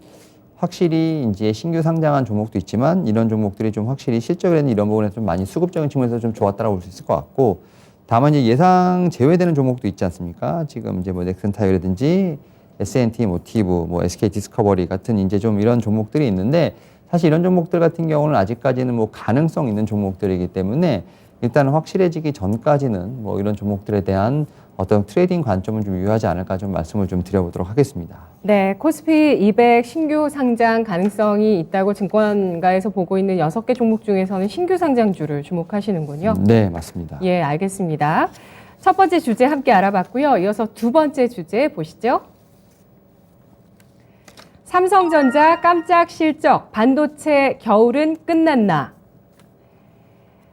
확실히 이제 신규 상장한 종목도 있지만 이런 종목들이 좀 확실히 실적에는 이런 부분에서 좀 많이 수급적인 측면에서 좀 좋았다라고 볼 수 있을 것 같고 다만 이제 예상 제외되는 종목도 있지 않습니까? 지금 이제 뭐 넥슨타이어라든지 S&T 모티브, 뭐 SK 디스커버리 같은 이제 좀 이런 종목들이 있는데 사실 이런 종목들 같은 경우는 아직까지는 뭐 가능성 있는 종목들이기 때문에 일단 확실해지기 전까지는 뭐 이런 종목들에 대한 어떤 트레이딩 관점은 좀 유효하지 않을까 좀 말씀을 좀 드려보도록 하겠습니다. 네, 코스피 200 신규 상장 가능성이 있다고 증권가에서 보고 있는 6개 종목 중에서는 신규 상장주를 주목하시는군요. 네, 맞습니다. 예, 알겠습니다. 첫 번째 주제 함께 알아봤고요. 이어서 두 번째 주제 보시죠. 삼성전자 깜짝 실적, 반도체 겨울은 끝났나?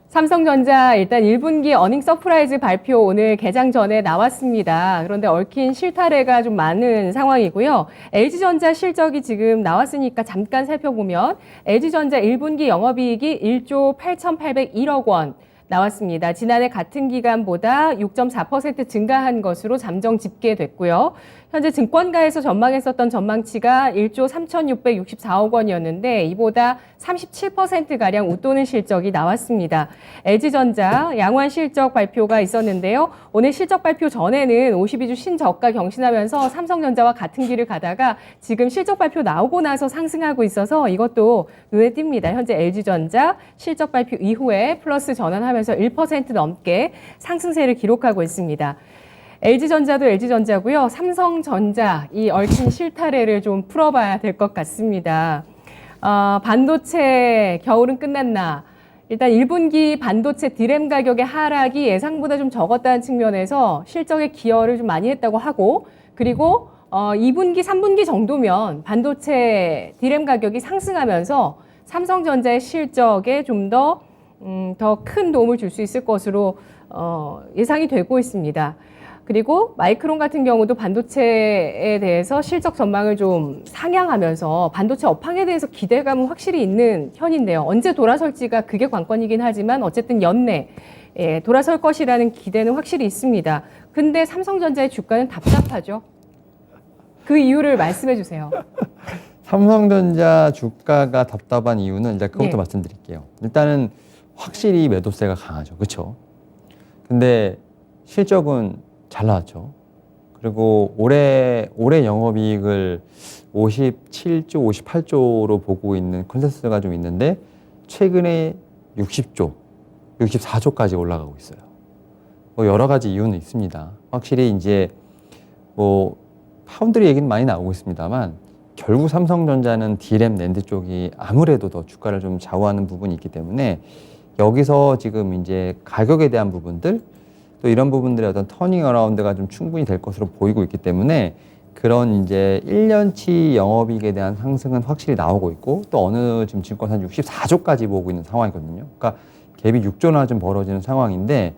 삼성전자 일단 1분기 어닝 서프라이즈 발표 오늘 개장 전에 나왔습니다. 그런데 얽힌 실타래가 좀 많은 상황이고요. LG전자 실적이 지금 나왔으니까 잠깐 살펴보면 LG전자 1분기 영업이익이 1조 8,801억 원 나왔습니다. 지난해 같은 기간보다 6.4% 증가한 것으로 잠정 집계됐고요. 현재 증권가에서 전망했었던 전망치가 1조 3,664억 원이었는데 이보다 37%가량 웃도는 실적이 나왔습니다. LG전자 양호한 실적 발표가 있었는데요. 오늘 실적 발표 전에는 52주 신저가 경신하면서 삼성전자와 같은 길을 가다가 지금 실적 발표 나오고 나서 상승하고 있어서 이것도 눈에 띕니다. 현재 LG전자 실적 발표 이후에 플러스 전환하면서 1% 넘게 상승세를 기록하고 있습니다. LG전자도 LG전자고요. 삼성전자 이 얽힌 실타래를 좀 풀어봐야 될 것 같습니다. 반도체 겨울은 끝났나? 일단 1분기 반도체 디램 가격의 하락이 예상보다 좀 적었다는 측면에서 실적에 기여를 좀 많이 했다고 하고 그리고 2분기, 3분기 정도면 반도체 디램 가격이 상승하면서 삼성전자의 실적에 좀 더 큰 도움을 줄 수 있을 것으로 예상이 되고 있습니다. 그리고 마이크론 같은 경우도 반도체에 대해서 실적 전망을 좀 상향하면서 반도체 업황에 대해서 기대감은 확실히 있는 편인데요. 언제 돌아설지가 그게 관건이긴 하지만 어쨌든 연내 돌아설 것이라는 기대는 확실히 있습니다. 근데 삼성전자의 주가는 답답하죠. 그 이유를 말씀해 주세요. 삼성전자 주가가 답답한 이유는 이제 그것부터 네. 말씀드릴게요. 일단은 확실히 매도세가 강하죠. 그렇죠? 근데 실적은 잘 나왔죠. 그리고 올해 영업이익을 57조, 58조로 보고 있는 컨센서스가 좀 있는데 최근에 60조, 64조까지 올라가고 있어요. 뭐 여러 가지 이유는 있습니다. 확실히 이제 뭐 파운드리 얘기는 많이 나오고 있습니다만 결국 삼성전자는 D램 낸드 쪽이 아무래도 더 주가를 좀 좌우하는 부분이 있기 때문에 여기서 지금 이제 가격에 대한 부분들 또 이런 부분들의 어떤 터닝 어라운드가 좀 충분히 될 것으로 보이고 있기 때문에 그런 이제 1년치 영업이익에 대한 상승은 확실히 나오고 있고 또 어느 지금 증권사 64조까지 보고 있는 상황이거든요. 그러니까 갭이 6조나 좀 벌어지는 상황인데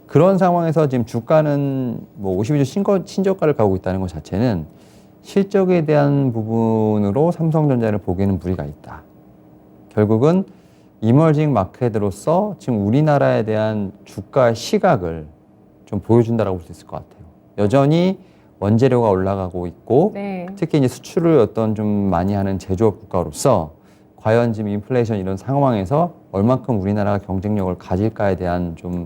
그런 상황에서 지금 주가는 뭐 52주 신저가를 가고 있다는 것 자체는 실적에 대한 부분으로 삼성전자를 보기에는 무리가 있다. 결국은 이머징 마켓으로서 지금 우리나라에 대한 주가 시각을 좀 보여준다라고 볼 수 있을 것 같아요. 여전히 원재료가 올라가고 있고 네. 특히 이제 수출을 어떤 좀 많이 하는 제조업 국가로서 과연 지금 인플레이션 이런 상황에서 얼만큼 우리나라가 경쟁력을 가질까에 대한 좀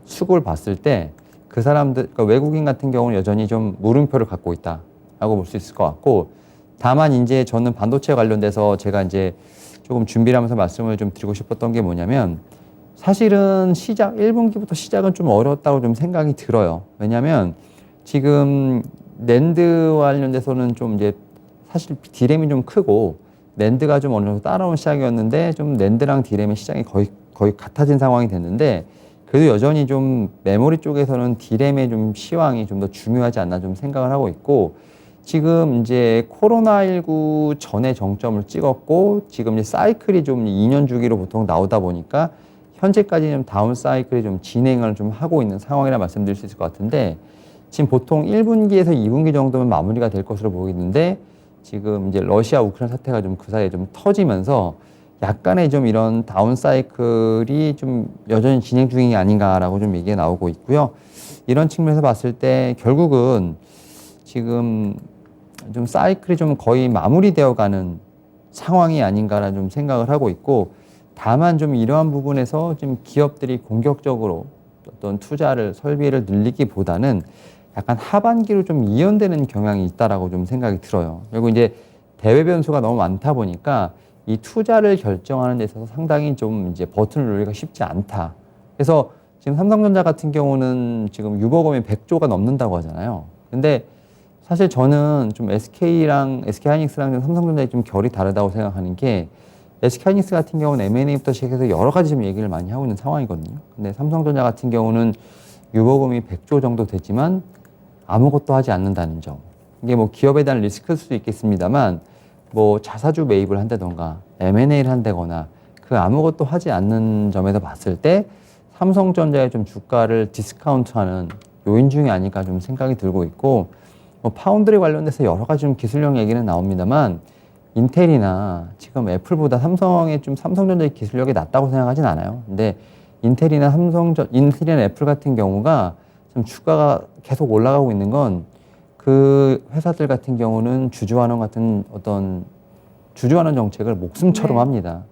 수급을 봤을 때 그 사람들, 그러니까 외국인 같은 경우는 여전히 좀 물음표를 갖고 있다라고 볼 수 있을 것 같고, 다만 이제 저는 반도체 관련돼서 제가 이제 조금 준비를 하면서 말씀을 좀 드리고 싶었던 게 뭐냐면, 사실은 1분기부터 시작은 좀 어려웠다고 좀 생각이 들어요. 왜냐면 지금 낸드 관련돼서는 좀 이제 사실 디램이 좀 크고 낸드가 좀 어느 정도 따라온 시장이었는데 좀 낸드랑 디램의 시장이 거의 같아진 상황이 됐는데, 그래도 여전히 좀 메모리 쪽에서는 디램의 좀 시황이 좀 더 중요하지 않나 좀 생각을 하고 있고, 지금 이제 코로나19 전에 정점을 찍었고 지금 이제 사이클이 좀 2년 주기로 보통 나오다 보니까 현재까지 좀 다운 사이클이 좀 진행을 좀 하고 있는 상황이라 말씀드릴 수 있을 것 같은데, 지금 보통 1분기에서 2분기 정도면 마무리가 될 것으로 보이는데, 지금 이제 러시아 우크라이나 사태가 좀 그 사이에 좀 터지면서 약간의 좀 이런 다운 사이클이 좀 여전히 진행 중이 아닌가라고 좀 얘기가 나오고 있고요. 이런 측면에서 봤을 때 결국은 지금 좀 사이클이 좀 거의 마무리되어 가는 상황이 아닌가라는 좀 생각을 하고 있고, 다만 좀 이러한 부분에서 좀 기업들이 공격적으로 어떤 투자를 설비를 늘리기보다는 약간 하반기로 좀 이연되는 경향이 있다라고 좀 생각이 들어요. 그리고 이제 대외 변수가 너무 많다 보니까 이 투자를 결정하는 데 있어서 상당히 좀 이제 버튼을 누르기가 쉽지 않다. 그래서 지금 삼성전자 같은 경우는 지금 유보금이 100조가 넘는다고 하잖아요. 근데 사실 저는 좀 SK하이닉스랑 좀 삼성전자의 좀 결이 다르다고 생각하는 게, SK하이닉스 같은 경우는 M&A부터 시작해서 여러 가지 좀 얘기를 많이 하고 있는 상황이거든요. 근데 삼성전자 같은 경우는 유보금이 100조 정도 되지만 아무것도 하지 않는다는 점. 이게 뭐 기업에 대한 리스크일 수도 있겠습니다만, 뭐 자사주 매입을 한다던가 M&A를 한다거나 그 아무것도 하지 않는 점에서 봤을 때 삼성전자의 좀 주가를 디스카운트하는 요인 중에 아닐까 좀 생각이 들고 있고, 뭐 파운드리 관련돼서 여러 가지 좀 기술력 얘기는 나옵니다만, 인텔이나 지금 애플보다 삼성전자의 기술력이 낮다고 생각하진 않아요. 근데 인텔이나 애플 같은 경우가 좀 주가가 계속 올라가고 있는 건, 그 회사들 같은 경우는 주주환원 같은 어떤 주주환원 정책을 목숨처럼 네. 합니다.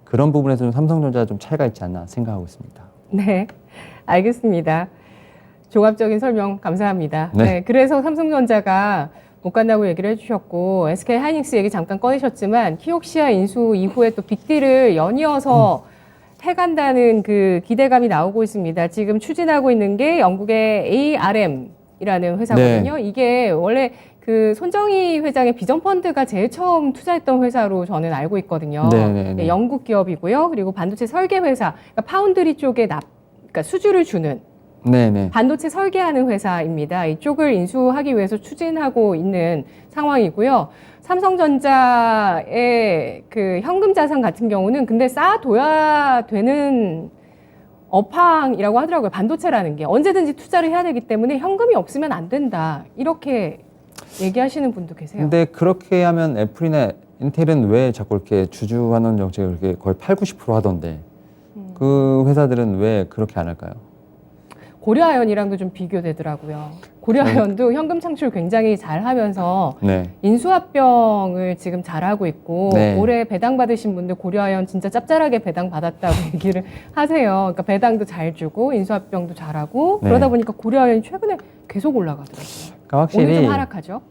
그런 부분에서 좀 삼성전자가 좀 차이가 있지 않나 생각하고 있습니다. 네, 알겠습니다. 종합적인 설명 감사합니다. 네. 네, 그래서 삼성전자가 못 간다고 얘기를 해주셨고, SK 하이닉스 얘기 잠깐 꺼내셨지만 키옥시아 인수 이후에 또 빅딜을 연이어서 해간다는 그 기대감이 나오고 있습니다. 지금 추진하고 있는 게 영국의 ARM이라는 회사거든요. 이게 원래 그 손정희 회장의 비전 펀드가 제일 처음 투자했던 회사로 저는 알고 있거든요. 네네네. 네, 영국 기업이고요. 그리고 반도체 설계 회사, 그러니까 파운드리 쪽에 그러니까 수주를 주는 네네. 반도체 설계하는 회사입니다. 이쪽을 인수하기 위해서 추진하고 있는 상황이고요. 삼성전자의 그 현금 자산 같은 경우는 근데 쌓아둬야 되는 업황이라고 하더라고요. 반도체라는 게 언제든지 투자를 해야 되기 때문에 현금이 없으면 안 된다. 이렇게 얘기하시는 분도 계세요. 근데 그렇게 하면 애플이나 인텔은 왜 자꾸 이렇게 주주환원 정책을 이렇게 거의 80, 90% 하던데 그 회사들은 왜 그렇게 안 할까요? 고려아연이랑도 좀 비교되더라고요. 고려아연도 현금 창출 굉장히 잘 하면서 네. 인수합병을 지금 잘하고 있고, 네. 올해 배당 받으신 분들 고려아연 진짜 짭짤하게 배당 받았다고 얘기를 하세요. 그러니까 배당도 잘 주고 인수합병도 잘하고 네. 그러다 보니까 고려아연이 최근에 계속 올라가더라고요. 그러니까 오늘 좀 확실히 하락하죠?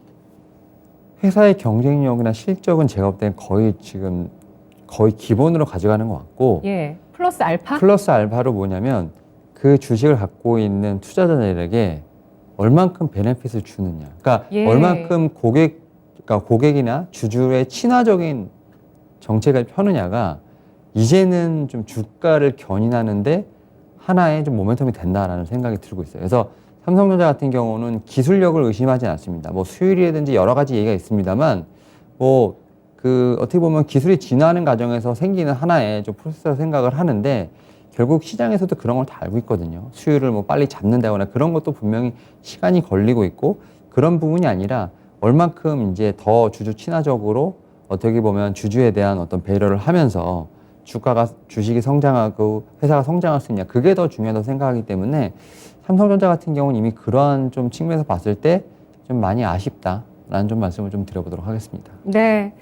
회사의 경쟁력이나 실적은 제가 볼 때는 거의 기본으로 가져가는 것 같고, 예. 플러스 알파? 플러스 알파로 뭐냐면 그 주식을 갖고 있는 투자자들에게 얼만큼 베네핏을 주느냐. 그러니까 예. 얼만큼 그러니까 고객이나 주주의 친화적인 정책을 펴느냐가 이제는 좀 주가를 견인하는데 하나의 좀 모멘텀이 된다라는 생각이 들고 있어요. 그래서 삼성전자 같은 경우는 기술력을 의심하지 않습니다. 뭐 수율이라든지 여러 가지 얘기가 있습니다만, 뭐 어떻게 보면 기술이 진화하는 과정에서 생기는 하나의 좀 프로세서 생각을 하는데, 결국 시장에서도 그런 걸 다 알고 있거든요. 수율을 뭐 빨리 잡는다거나 그런 것도 분명히 시간이 걸리고 있고, 그런 부분이 아니라 얼만큼 이제 더 주주 친화적으로 어떻게 보면 주주에 대한 어떤 배려를 하면서 주식이 성장하고 회사가 성장할 수 있냐, 그게 더 중요하다고 생각하기 때문에 삼성전자 같은 경우는 이미 그러한 좀 측면에서 봤을 때 좀 많이 아쉽다라는 좀 말씀을 좀 드려보도록 하겠습니다. 네.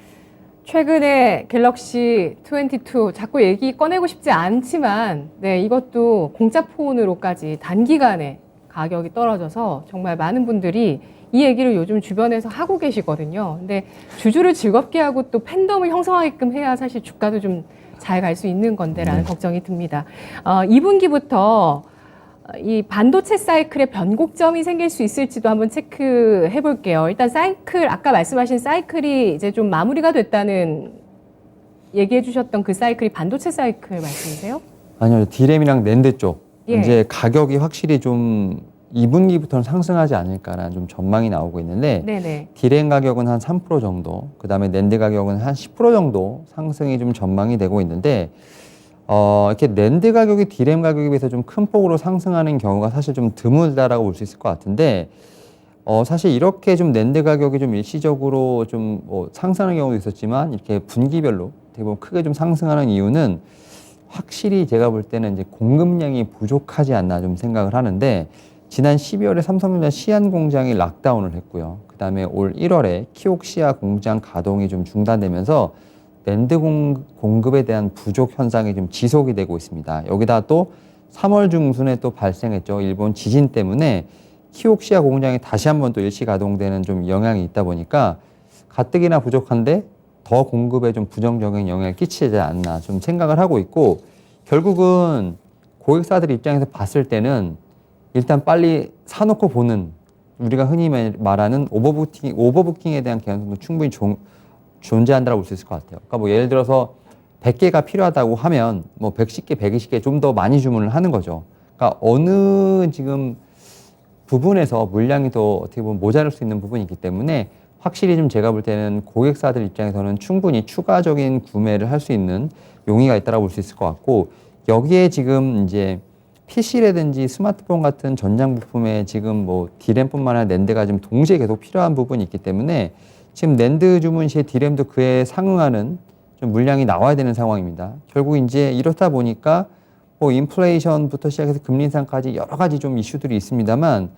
최근에 갤럭시 22 자꾸 얘기 꺼내고 싶지 않지만 네, 이것도 공짜 폰으로까지 단기간에 가격이 떨어져서 정말 많은 분들이 이 얘기를 요즘 주변에서 하고 계시거든요. 근데 주주를 즐겁게 하고 또 팬덤을 형성하게끔 해야 사실 주가도 좀 잘 갈 수 있는 건데라는 걱정이 듭니다. 2분기부터 이 반도체 사이클에 변곡점이 생길 수 있을지도 한번 체크해 볼게요. 일단 사이클, 아까 말씀하신 사이클이 이제 좀 마무리가 됐다는 얘기해 주셨던 그 사이클이 반도체 사이클 말씀이세요? 아니요, 디램이랑 낸드 쪽 예. 이제 가격이 확실히 좀 2분기부터는 상승하지 않을까라는 좀 전망이 나오고 있는데 네네. 디램 가격은 한 3% 정도, 그 다음에 낸드 가격은 한 10% 정도 상승이 좀 전망이 되고 있는데 이렇게 낸드 가격이 디램 가격에 비해서 좀 큰 폭으로 상승하는 경우가 사실 좀 드물다라고 볼 수 있을 것 같은데 사실 이렇게 좀 낸드 가격이 좀 일시적으로 좀 상승하는 경우도 있었지만 이렇게 분기별로 되게 보면 크게 좀 상승하는 이유는 확실히 제가 볼 때는 이제 공급량이 부족하지 않나 좀 생각을 하는데 지난 12월에 삼성전자 시안 공장이 락다운을 했고요. 그 다음에 올 1월에 키옥시아 공장 가동이 좀 중단되면서 낸드 공급에 대한 부족 현상이 좀 지속이 되고 있습니다. 여기다 또 3월 중순에 또 발생했죠. 일본 지진 때문에 키옥시아 공장이 다시 한번 또 일시 가동되는 좀 영향이 있다 보니까 가뜩이나 부족한데 더 공급에 좀 부정적인 영향을 끼치지 않나 좀 생각을 하고 있고 결국은 고객사들 입장에서 봤을 때는 일단 빨리 사놓고 보는 우리가 흔히 말하는 오버부킹에 대한 개연성도 충분히 존재한다고 볼 수 있을 것 같아요. 그러니까 뭐 예를 들어서 100개가 필요하다고 하면 뭐 110개, 120개 좀 더 많이 주문을 하는 거죠. 그러니까 어느 지금 부분에서 물량이 더 어떻게 보면 모자랄 수 있는 부분이 있기 때문에 확실히 좀 제가 볼 때는 고객사들 입장에서는 충분히 추가적인 구매를 할 수 있는 용의가 있다고 볼 수 있을 것 같고 여기에 지금 이제 PC라든지 스마트폰 같은 전장 부품에 지금 뭐 디램뿐만 아니라 낸드가 지금 동시에 계속 필요한 부분이 있기 때문에 지금 낸드 주문 시에 디램도 그에 상응하는 좀 물량이 나와야 되는 상황입니다. 결국 이제 이렇다 보니까 뭐 인플레이션부터 시작해서 금리 인상까지 여러 가지 좀 이슈들이 있습니다만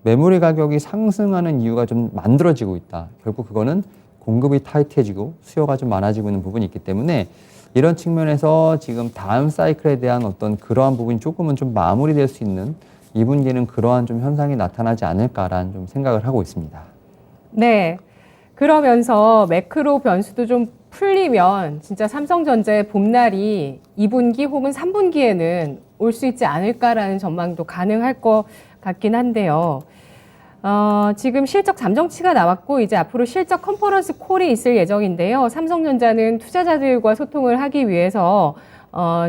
메모리 가격이 상승하는 이유가 좀 만들어지고 있다. 결국 그거는 공급이 타이트해지고 수요가 좀 많아지고 있는 부분이 있기 때문에 이런 측면에서 지금 다음 사이클에 대한 어떤 그러한 부분이 조금은 좀 마무리될 수 있는 2분기는 그러한 좀 현상이 나타나지 않을까라는 좀 생각을 하고 있습니다. 네. 그러면서 매크로 변수도 좀 풀리면 진짜 삼성전자의 봄날이 2분기 혹은 3분기에는 올 수 있지 않을까라는 전망도 가능할 것 같긴 한데요. 지금 실적 잠정치가 나왔고 이제 앞으로 실적 컨퍼런스 콜이 있을 예정인데요. 삼성전자는 투자자들과 소통을 하기 위해서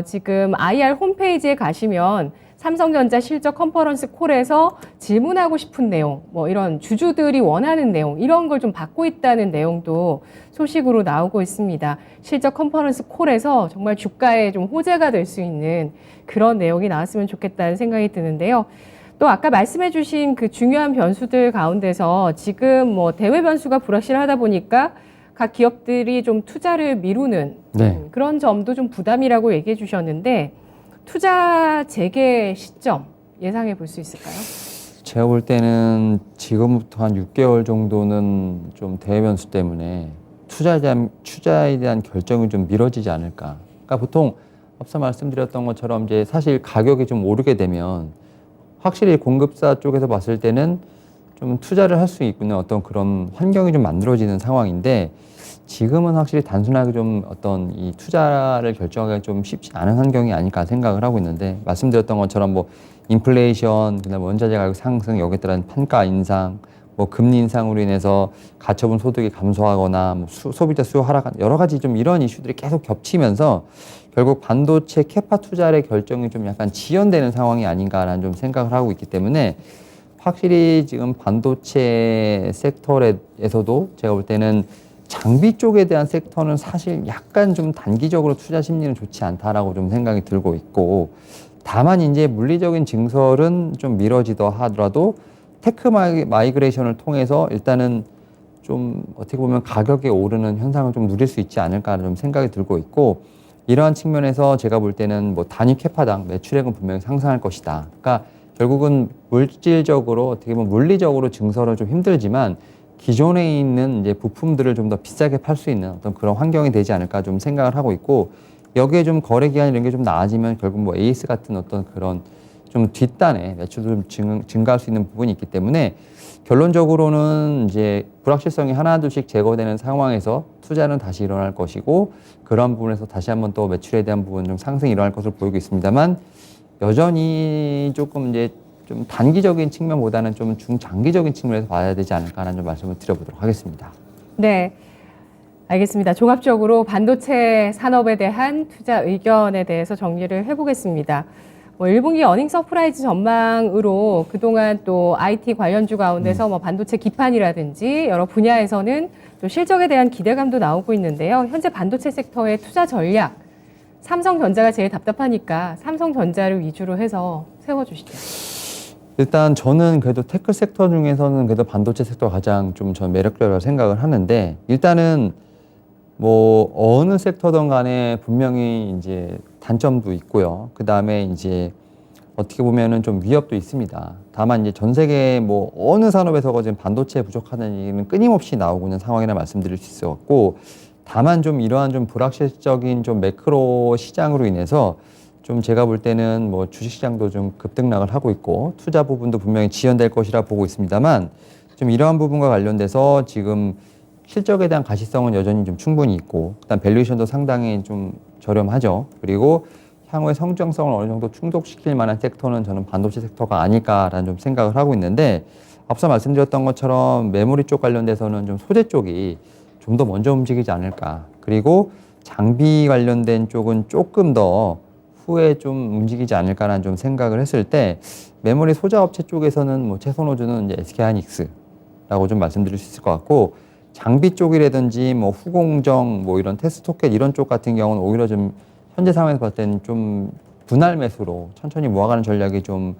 지금 IR 홈페이지에 가시면 삼성전자 실적 컨퍼런스 콜에서 질문하고 싶은 내용, 뭐 이런 주주들이 원하는 내용, 이런 걸 좀 받고 있다는 내용도 소식으로 나오고 있습니다. 실적 컨퍼런스 콜에서 정말 주가에 좀 호재가 될 수 있는 그런 내용이 나왔으면 좋겠다는 생각이 드는데요. 또 아까 말씀해 주신 그 중요한 변수들 가운데서 지금 뭐 대외 변수가 불확실하다 보니까 각 기업들이 좀 투자를 미루는 그런 점도 좀 부담이라고 얘기해 주셨는데 투자 재개 시점 예상해 볼 수 있을까요? 제가 볼 때는 지금부터 한 6개월 정도는 좀 대외 변수 때문에 투자에 대한 결정이 좀 미뤄지지 않을까. 그러니까 보통 앞서 말씀드렸던 것처럼 이제 사실 가격이 좀 오르게 되면 확실히 공급사 쪽에서 봤을 때는 좀 투자를 할 수 있는 어떤 그런 환경이 좀 만들어지는 상황인데 지금은 확실히 단순하게 좀 어떤 이 투자를 결정하기가 좀 쉽지 않은 환경이 아닐까 생각을 하고 있는데 말씀드렸던 것처럼 뭐 인플레이션, 그다음에 원자재 가격 상승, 여기에 따른 판가 인상, 뭐 금리 인상으로 인해서 가처분 소득이 감소하거나 뭐 소비자 수요 하락, 여러 가지 좀 이런 이슈들이 계속 겹치면서 결국 반도체 캐파 투자의 결정이 좀 약간 지연되는 상황이 아닌가라는 좀 생각을 하고 있기 때문에 확실히 지금 반도체 섹터에서도 제가 볼 때는 장비 쪽에 대한 섹터는 사실 약간 좀 단기적으로 투자 심리는 좋지 않다라고 좀 생각이 들고 있고 다만 이제 물리적인 증설은 좀 미뤄지더 하더라도 테크 마이그레이션을 통해서 일단은 좀 어떻게 보면 가격이 오르는 현상을 좀 누릴 수 있지 않을까라는 좀 생각이 들고 있고, 이러한 측면에서 제가 볼 때는 뭐 단위 캐파당 매출액은 분명히 상승할 것이다. 그러니까 결국은 물질적으로 어떻게 보면 물리적으로 증설은 좀 힘들지만 기존에 있는 이제 부품들을 좀 더 비싸게 팔 수 있는 어떤 그런 환경이 되지 않을까 좀 생각을 하고 있고, 여기에 좀 거래 기한 이런 게 좀 나아지면 결국 뭐 AS 같은 어떤 그런 좀 뒷단에 매출도 좀 증가할 수 있는 부분이 있기 때문에, 결론적으로는 이제 불확실성이 하나둘씩 제거되는 상황에서 투자는 다시 일어날 것이고, 그런 부분에서 다시 한번 또 매출에 대한 부분 좀 상승이 일어날 것으로 보이고 있습니다만, 여전히 조금 이제 좀 단기적인 측면보다는 좀 중장기적인 측면에서 봐야 되지 않을까라는 좀 말씀을 드려보도록 하겠습니다. 네, 알겠습니다. 종합적으로 반도체 산업에 대한 투자 의견에 대해서 정리를 해보겠습니다. 뭐 1분기 어닝 서프라이즈 전망으로 그동안 또 IT 관련주 가운데서 뭐 반도체 기판이라든지 여러 분야에서는 또 실적에 대한 기대감도 나오고 있는데요. 현재 반도체 섹터의 투자 전략, 삼성전자가 제일 답답하니까 삼성전자를 위주로 해서 세워주시죠. 일단 저는 그래도 테크 섹터 중에서는 그래도 반도체 섹터가 가장 좀 전 매력적이라고 생각을 하는데, 일단은 뭐 어느 섹터든 간에 분명히 이제 단점도 있고요. 그 다음에 이제 어떻게 보면은 좀 위협도 있습니다. 다만 이제 전 세계 뭐 어느 산업에서가 지금 반도체 부족하다는 얘기는 끊임없이 나오고 있는 상황이라 말씀드릴 수 있을 것 같고, 다만 좀 이러한 좀 불확실적인 좀 매크로 시장으로 인해서 좀 제가 볼 때는 뭐 주식시장도 좀 급등락을 하고 있고, 투자 부분도 분명히 지연될 것이라 보고 있습니다만, 좀 이러한 부분과 관련돼서 지금 실적에 대한 가시성은 여전히 좀 충분히 있고, 일단 밸류에이션도 상당히 좀 저렴하죠. 그리고 향후의 성장성을 어느 정도 충족시킬 만한 섹터는 저는 반도체 섹터가 아닐까라는 좀 생각을 하고 있는데, 앞서 말씀드렸던 것처럼 메모리 쪽 관련돼서는 좀 소재 쪽이 좀 더 먼저 움직이지 않을까. 그리고 장비 관련된 쪽은 조금 더 후에 좀 움직이지 않을까라는 좀 생각을 했을 때, 메모리 소자 업체 쪽에서는 뭐 최선호주는 이제 SK하이닉스라고 좀 말씀드릴 수 있을 것 같고, 장비 쪽이라든지 뭐 후공정 뭐 이런 테스토켓 이런 쪽 같은 경우는 오히려 좀 현재 상황에서 봤을 때는 좀 분할 매수로 천천히 모아가는 전략이 좀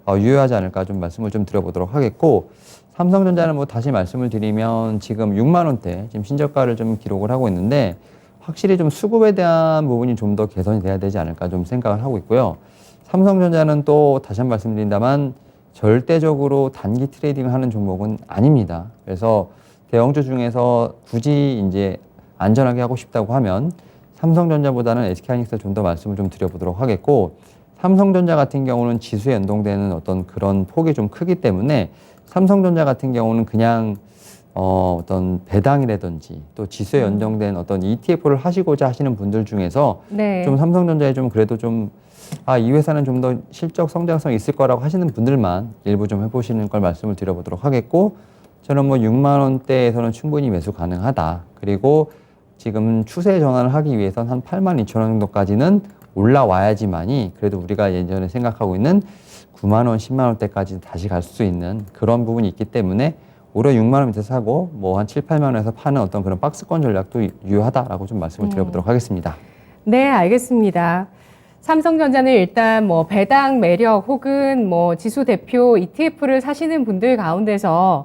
유효하지 않을까 좀 말씀을 좀 드려보도록 하겠고, 삼성전자는 뭐 다시 말씀을 드리면 지금 6만 원대 지금 신저가를 좀 기록을 하고 있는데, 확실히 좀 수급에 대한 부분이 좀 더 개선이 돼야 되지 않을까 좀 생각을 하고 있고요. 삼성전자는 또 다시 한번 말씀드린다만 절대적으로 단기 트레이딩을 하는 종목은 아닙니다. 그래서 대형주 중에서 굳이 이제 안전하게 하고 싶다고 하면 삼성전자보다는 SK하이닉스 좀 더 말씀을 좀 드려보도록 하겠고, 삼성전자 같은 경우는 지수에 연동되는 어떤 그런 폭이 좀 크기 때문에 삼성전자 같은 경우는 그냥 어떤 배당이라든지 또 지수에 연동된 어떤 ETF를 하시고자 하시는 분들 중에서 네. 좀 삼성전자에 좀 그래도 좀 이 회사는 좀 더 실적 성장성이 있을 거라고 하시는 분들만 일부 좀 해보시는 걸 말씀을 드려보도록 하겠고, 저는 뭐 6만 원대에서는 충분히 매수 가능하다. 그리고 지금 추세 전환을 하기 위해선 한 8만 2천 원 정도까지는 올라와야지만이 그래도 우리가 예전에 생각하고 있는 9만 원, 10만 원대까지 다시 갈 수 있는 그런 부분이 있기 때문에 오히려 6만 원 밑에서 사고 뭐 한 7, 8만 원에서 파는 어떤 그런 박스권 전략도 유효하다라고 좀 말씀을 드려보도록 하겠습니다. 네, 알겠습니다. 삼성전자는 일단 뭐 배당 매력 혹은 뭐 지수 대표 ETF를 사시는 분들 가운데서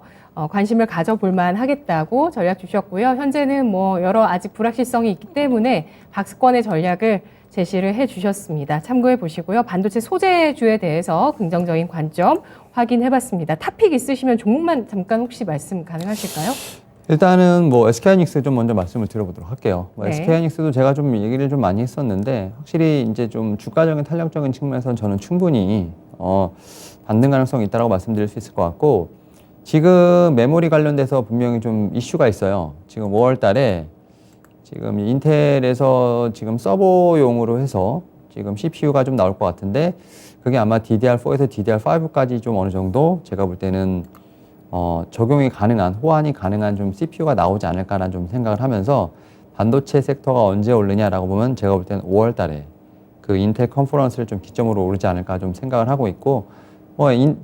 관심을 가져볼 만 하겠다고 전략 주셨고요. 현재는 뭐 여러 아직 불확실성이 있기 때문에 박스권의 전략을 제시를 해 주셨습니다. 참고해 보시고요. 반도체 소재주에 대해서 긍정적인 관점 확인해 봤습니다. 탑픽 있으시면 종목만 잠깐 혹시 말씀 가능하실까요? 일단은 뭐 SK하이닉스 좀 먼저 말씀을 드려보도록 할게요. 네. SK하이닉스도 제가 좀 얘기를 좀 많이 했었는데, 확실히 이제 좀 주가적인 탄력적인 측면에서는 저는 충분히 반등 가능성이 있다고 말씀드릴 수 있을 것 같고, 지금 메모리 관련돼서 분명히 좀 이슈가 있어요. 지금 5월 달에 지금 인텔에서 지금 서버용으로 해서 지금 CPU가 좀 나올 것 같은데, 그게 아마 DDR4에서 DDR5까지 좀 어느 정도 제가 볼 때는 적용이 가능한, 호환이 가능한 좀 CPU가 나오지 않을까라는 좀 생각을 하면서, 반도체 섹터가 언제 오르냐라고 보면 제가 볼 때는 5월 달에 그 인텔 컨퍼런스를 좀 기점으로 오르지 않을까 좀 생각을 하고 있고,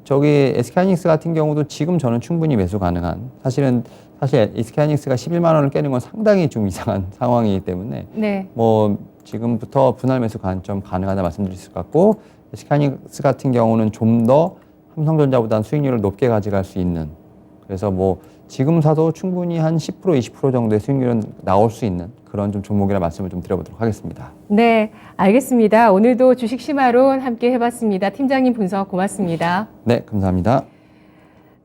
저기 SK하이닉스 같은 경우도 지금 저는 충분히 매수 가능한, 사실 SK하이닉스가 11만 원을 깨는 건 상당히 좀 이상한 상황이기 때문에 네. 뭐 지금부터 분할 매수 관점 가능하다 말씀드릴 수 같고, SK하이닉스 같은 경우는 좀 더 삼성전자보다는 수익률을 높게 가져갈 수 있는, 그래서 뭐 지금 사도 충분히 한 10%, 20% 정도의 수익률은 나올 수 있는 그런 좀 종목이라 말씀을 좀 드려보도록 하겠습니다. 네, 알겠습니다. 오늘도 주식 심화론 함께 해봤습니다. 팀장님 분석 고맙습니다. 네, 감사합니다.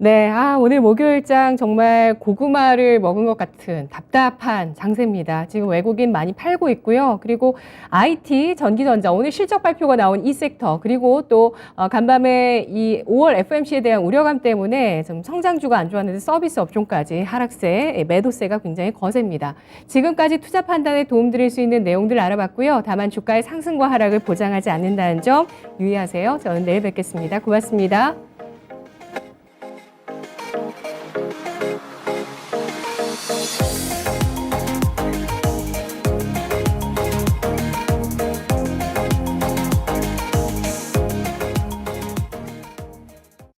네, 오늘 목요일장 정말 고구마를 먹은 것 같은 답답한 장세입니다. 지금 외국인 많이 팔고 있고요. 그리고 IT, 전기전자, 오늘 실적 발표가 나온 이 섹터, 그리고 또 간밤에 이 5월 FMC에 대한 우려감 때문에 좀 성장주가 안 좋았는데 서비스 업종까지 하락세, 매도세가 굉장히 거셉니다. 지금까지 투자 판단에 도움드릴 수 있는 내용들 알아봤고요. 다만 주가의 상승과 하락을 보장하지 않는다는 점 유의하세요. 저는 내일 뵙겠습니다. 고맙습니다.